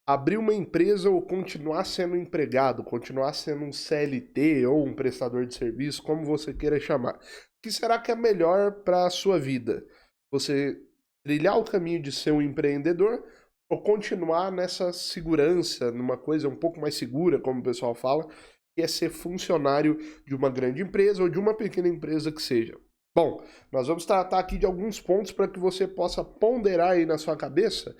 abrir uma empresa ou continuar sendo empregado, continuar sendo um CLT ou um prestador de serviço, como você queira chamar. O que será que é melhor para a sua vida? Você trilhar o caminho de ser um empreendedor ou continuar nessa segurança, numa coisa um pouco mais segura, como o pessoal fala, que é ser funcionário de uma grande empresa ou de uma pequena empresa que seja. Bom, nós vamos tratar aqui de alguns pontos para que você possa ponderar aí na sua cabeça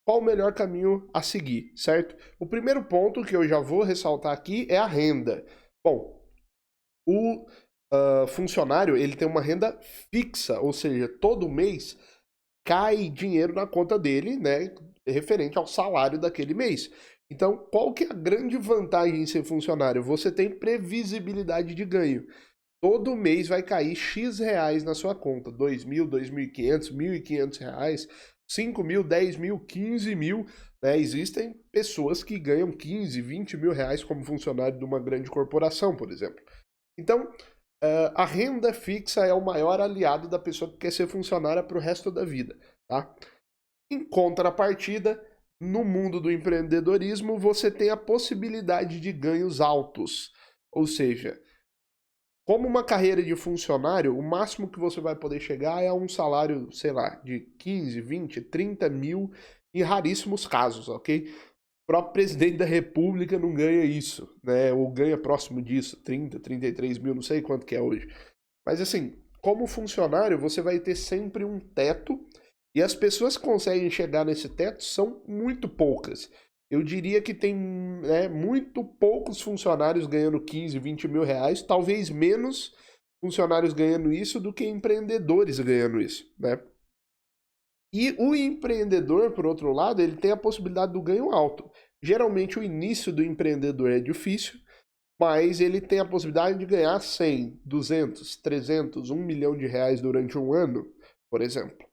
qual o melhor caminho a seguir, certo? O primeiro ponto que eu já vou ressaltar aqui é a renda. Bom, o funcionário ele tem uma renda fixa, ou seja, todo mês cai dinheiro na conta dele, né, referente ao salário daquele mês. Então, qual que é a grande vantagem em ser funcionário? Você tem previsibilidade de ganho. Todo mês vai cair X reais na sua conta. 2.000, 2.500, 1.500 reais, 5.000, 10.000, 15.000. Né? Existem pessoas que ganham 15, 20 mil reais como funcionário de uma grande corporação, por exemplo. Então, a renda fixa é o maior aliado da pessoa que quer ser funcionária para o resto da vida. Tá? Em contrapartida, no mundo do empreendedorismo, você tem a possibilidade de ganhos altos. Ou seja, como uma carreira de funcionário, o máximo que você vai poder chegar é a um salário, sei lá, de 15, 20, 30 mil, em raríssimos casos, ok? O próprio presidente da República não ganha isso, né? Ou ganha próximo disso, 30, 33 mil, não sei quanto que é hoje. Mas assim, como funcionário, você vai ter sempre um teto, e as pessoas que conseguem chegar nesse teto são muito poucas. Eu diria que tem muito poucos funcionários ganhando 15, 20 mil reais, talvez menos funcionários ganhando isso do que empreendedores ganhando isso, né? E o empreendedor, por outro lado, ele tem a possibilidade do ganho alto. Geralmente o início do empreendedor é difícil, mas ele tem a possibilidade de ganhar 100, 200, 300, 1 milhão de reais durante um ano, por exemplo.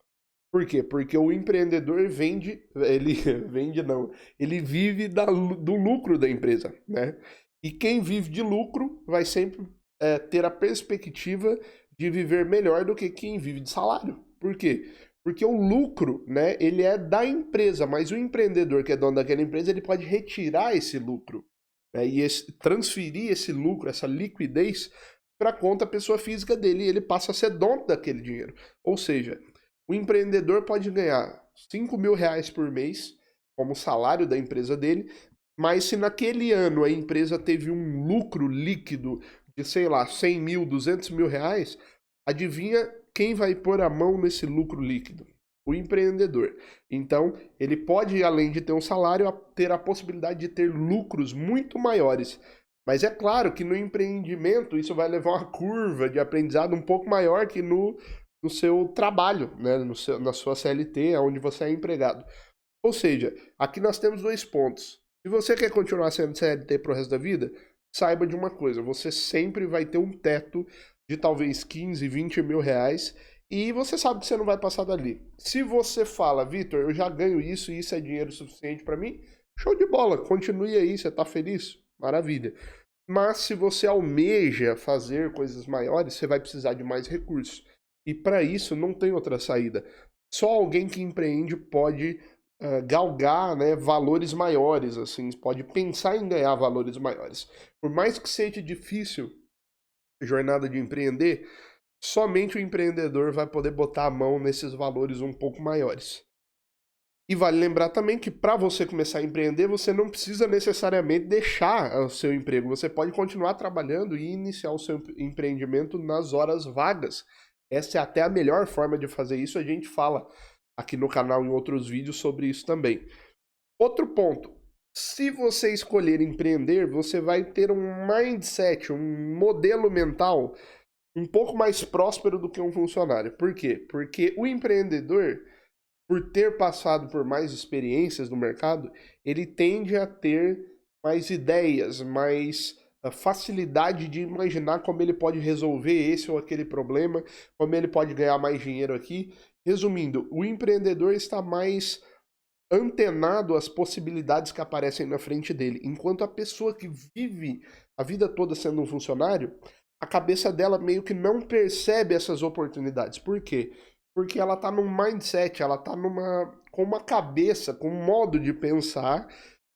Por quê? Porque o empreendedor vende, ele vende não, ele vive do lucro da empresa, né? E quem vive de lucro vai sempre ter a perspectiva de viver melhor do que quem vive de salário. Por quê? Porque o lucro, né, ele é da empresa, mas o empreendedor que é dono daquela empresa, ele pode retirar esse lucro, né, e transferir esse lucro, essa liquidez para a conta pessoa física dele, e ele passa a ser dono daquele dinheiro. Ou seja, o empreendedor pode ganhar 5 mil reais por mês como salário da empresa dele, mas se naquele ano a empresa teve um lucro líquido de, sei lá, 100 mil, 200 mil reais, adivinha quem vai pôr a mão nesse lucro líquido? O empreendedor. Então, ele pode, além de ter um salário, ter a possibilidade de ter lucros muito maiores. Mas é claro que no empreendimento isso vai levar uma curva de aprendizado um pouco maior que no seu trabalho, né? Na sua CLT, onde você é empregado. Ou seja, aqui nós temos dois pontos. Se você quer continuar sendo CLT pro resto da vida, saiba de uma coisa, você sempre vai ter um teto de talvez 15, 20 mil reais e você sabe que você não vai passar dali. Se você fala, Vitor, eu já ganho isso e isso é dinheiro suficiente para mim, show de bola, continue aí, você tá feliz? Maravilha. Mas se você almeja fazer coisas maiores, você vai precisar de mais recursos. E para isso não tem outra saída. Só alguém que empreende pode galgar, né, valores maiores, assim, pode pensar em ganhar valores maiores. Por mais que seja difícil a jornada de empreender, somente o empreendedor vai poder botar a mão nesses valores um pouco maiores. E vale lembrar também que para você começar a empreender, você não precisa necessariamente deixar o seu emprego. Você pode continuar trabalhando e iniciar o seu empreendimento nas horas vagas. Essa é até a melhor forma de fazer isso. A gente fala aqui no canal em outros vídeos sobre isso também. Outro ponto. Se você escolher empreender, você vai ter um mindset, um modelo mental um pouco mais próspero do que um funcionário. Por quê? Porque o empreendedor, por ter passado por mais experiências no mercado, ele tende a ter mais ideias, mais facilidade de imaginar como ele pode resolver esse ou aquele problema, como ele pode ganhar mais dinheiro aqui. Resumindo, o empreendedor está mais antenado às possibilidades que aparecem na frente dele, enquanto a pessoa que vive a vida toda sendo um funcionário, a cabeça dela meio que não percebe essas oportunidades. Por quê? porque ela tá num mindset, ela tá com uma cabeça, com um modo de pensar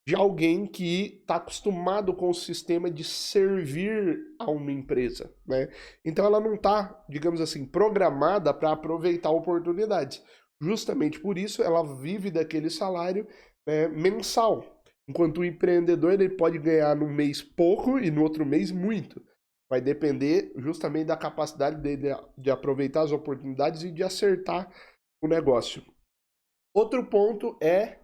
de alguém que está acostumado com o sistema de servir a uma empresa, né? Então ela não está, digamos assim, programada para aproveitar oportunidades. Justamente por isso ela vive daquele salário, né, mensal. Enquanto o empreendedor ele pode ganhar num mês pouco e no outro mês muito. Vai depender justamente da capacidade dele de aproveitar as oportunidades e de acertar o negócio. Outro ponto é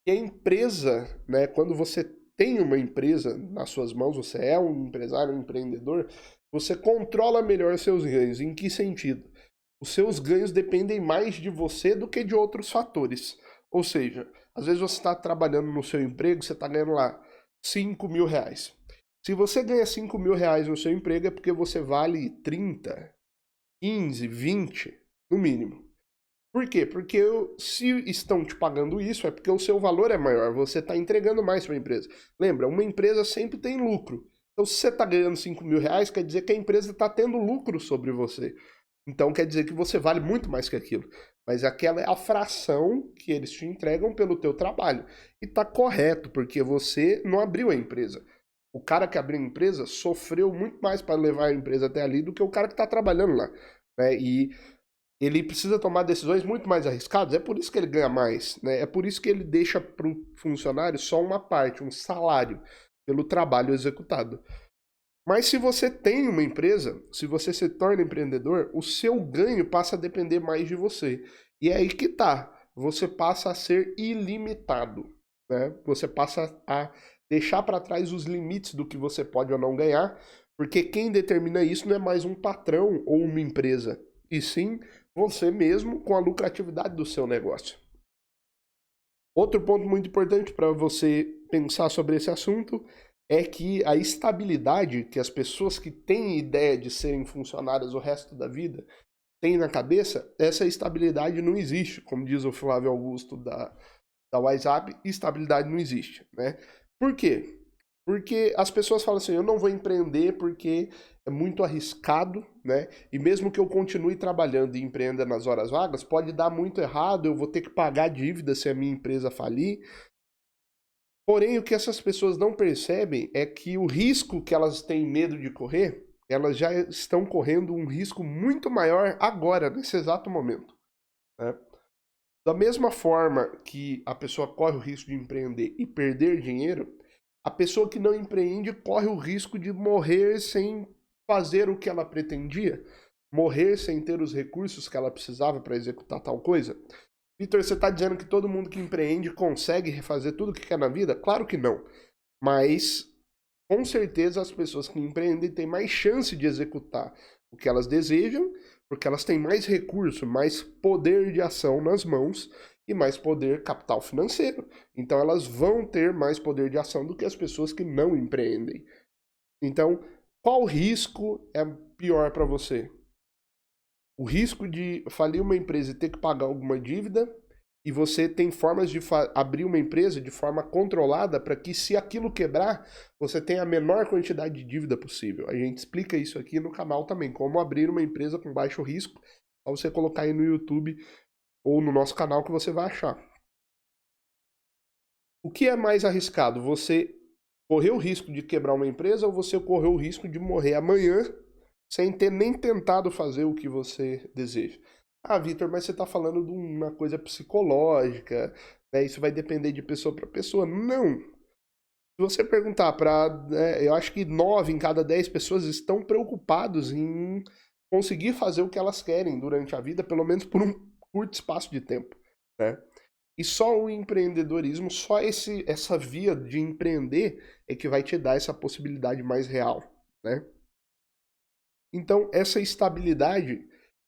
que a empresa, né, quando você tem uma empresa nas suas mãos, você é um empresário, um empreendedor, você controla melhor seus ganhos. Em que sentido? Os seus ganhos dependem mais de você do que de outros fatores. Ou seja, às vezes você está trabalhando no seu emprego, você está ganhando lá R$ 5.000. Se você ganha R$ 5.000 no seu emprego, é porque você vale 30, 15, 20, no mínimo. Por quê? Porque se estão te pagando isso, é porque o seu valor é maior, você está entregando mais para a empresa. Lembra, uma empresa sempre tem lucro. Então, se você está ganhando R$ 5.000, quer dizer que a empresa está tendo lucro sobre você. Então, quer dizer que você vale muito mais que aquilo. Mas aquela é a fração que eles te entregam pelo teu trabalho. E está correto, porque você não abriu a empresa. O cara que abriu a empresa sofreu muito mais para levar a empresa até ali do que o cara que está trabalhando lá, né? E ele precisa tomar decisões muito mais arriscadas, é por isso que ele ganha mais, né? É por isso que ele deixa para o funcionário só uma parte, um salário, pelo trabalho executado. Mas se você tem uma empresa, se você se torna empreendedor, o seu ganho passa a depender mais de você. E é aí que tá, você passa a ser ilimitado, né? Você passa a deixar para trás os limites do que você pode ou não ganhar, porque quem determina isso não é mais um patrão ou uma empresa, e sim você mesmo com a lucratividade do seu negócio. Outro ponto muito importante para você pensar sobre esse assunto é que a estabilidade que as pessoas que têm ideia de serem funcionárias o resto da vida têm na cabeça, essa estabilidade não existe. Como diz o Flávio Augusto da WhatsApp, estabilidade não existe, né? Por quê? Porque as pessoas falam assim, eu não vou empreender porque é muito arriscado, né? E mesmo que eu continue trabalhando e empreenda nas horas vagas, pode dar muito errado, eu vou ter que pagar dívida se a minha empresa falir. Porém, o que essas pessoas não percebem é que o risco que elas têm medo de correr, elas já estão correndo um risco muito maior agora, nesse exato momento, né? Da mesma forma que a pessoa corre o risco de empreender e perder dinheiro, a pessoa que não empreende corre o risco de morrer sem fazer o que ela pretendia, morrer sem ter os recursos que ela precisava para executar tal coisa. Vitor, você está dizendo que todo mundo que empreende consegue refazer tudo o que quer na vida? Claro que não. Mas, com certeza, as pessoas que empreendem têm mais chance de executar o que elas desejam, porque elas têm mais recurso, mais poder de ação nas mãos e mais poder capital financeiro. Então elas vão ter mais poder de ação do que as pessoas que não empreendem. Então, qual risco é pior para você? O risco de falir uma empresa e ter que pagar alguma dívida, e você tem formas de abrir uma empresa de forma controlada para que, se aquilo quebrar, você tenha a menor quantidade de dívida possível. A gente explica isso aqui no canal também, como abrir uma empresa com baixo risco. Só você colocar aí no YouTube ou no nosso canal que você vai achar. O que é mais arriscado? Você correr o risco de quebrar uma empresa ou você correr o risco de morrer amanhã sem ter nem tentado fazer o que você deseja? Ah, Vitor, mas você está falando de uma coisa psicológica, né? Isso vai depender de pessoa para pessoa. Não. Se você perguntar para, eu acho que 9 em cada 10 pessoas estão preocupados em conseguir fazer o que elas querem durante a vida, pelo menos por um curto espaço de tempo, né? E só o empreendedorismo, só essa via de empreender é que vai te dar essa possibilidade mais real, né? Então, essa estabilidade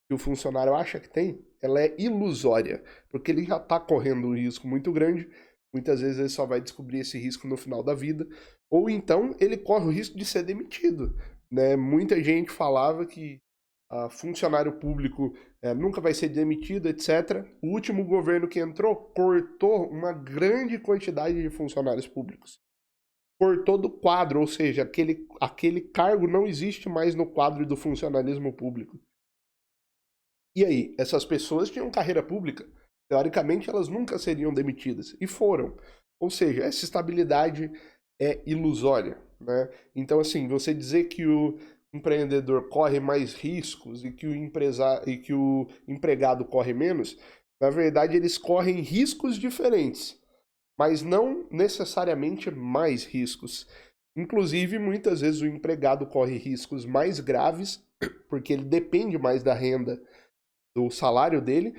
que o funcionário acha que tem, ela é ilusória, porque ele já está correndo um risco muito grande, muitas vezes ele só vai descobrir esse risco no final da vida, ou então ele corre o risco de ser demitido, né? Muita gente falava que funcionário público nunca vai ser demitido, etc. O último governo que entrou cortou uma grande quantidade de funcionários públicos. Cortou do quadro, ou seja, aquele cargo não existe mais no quadro do funcionalismo público. E aí, essas pessoas tinham carreira pública. Teoricamente, elas nunca seriam demitidas. E foram. Ou seja, essa estabilidade é ilusória, né? Então, assim, você dizer que o empreendedor corre mais riscos e que o empregado corre menos, na verdade, eles correm riscos diferentes, mas não necessariamente mais riscos. Inclusive, muitas vezes o empregado corre riscos mais graves, porque ele depende mais da renda do salário dele,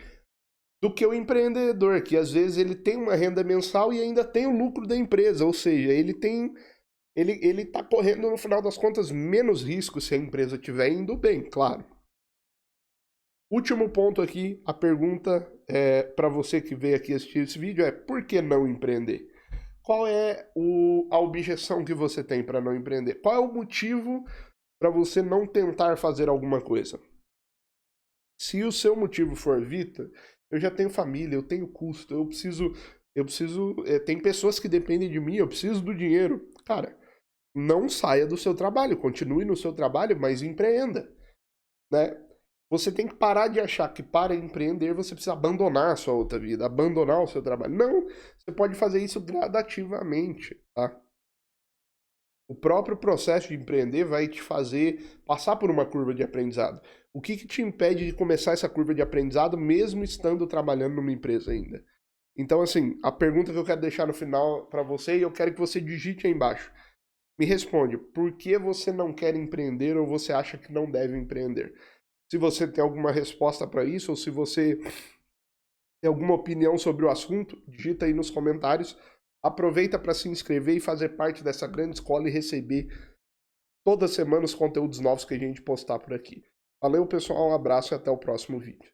do que o empreendedor, que às vezes ele tem uma renda mensal e ainda tem o lucro da empresa, ou seja, ele tá correndo, no final das contas, menos risco se a empresa estiver indo bem, claro. Último ponto aqui, a pergunta para você que veio aqui assistir esse vídeo é: por que não empreender? Qual é a objeção que você tem para não empreender? Qual é o motivo para você não tentar fazer alguma coisa? Se o seu motivo for, Vitor, eu já tenho família, eu tenho custo, tem pessoas que dependem de mim, eu preciso do dinheiro. Cara, não saia do seu trabalho, continue no seu trabalho, mas empreenda, né? Você tem que parar de achar que para empreender você precisa abandonar a sua outra vida, abandonar o seu trabalho. Não, você pode fazer isso gradativamente, tá? O próprio processo de empreender vai te fazer passar por uma curva de aprendizado. O que te impede de começar essa curva de aprendizado mesmo estando trabalhando numa empresa ainda? Então, assim, a pergunta que eu quero deixar no final para você, e eu quero que você digite aí embaixo. Me responde, por que você não quer empreender ou você acha que não deve empreender? Se você tem alguma resposta para isso, ou se você tem alguma opinião sobre o assunto, digita aí nos comentários. Aproveita para se inscrever e fazer parte dessa grande escola e receber toda semana os conteúdos novos que a gente postar por aqui. Valeu, pessoal, um abraço e até o próximo vídeo.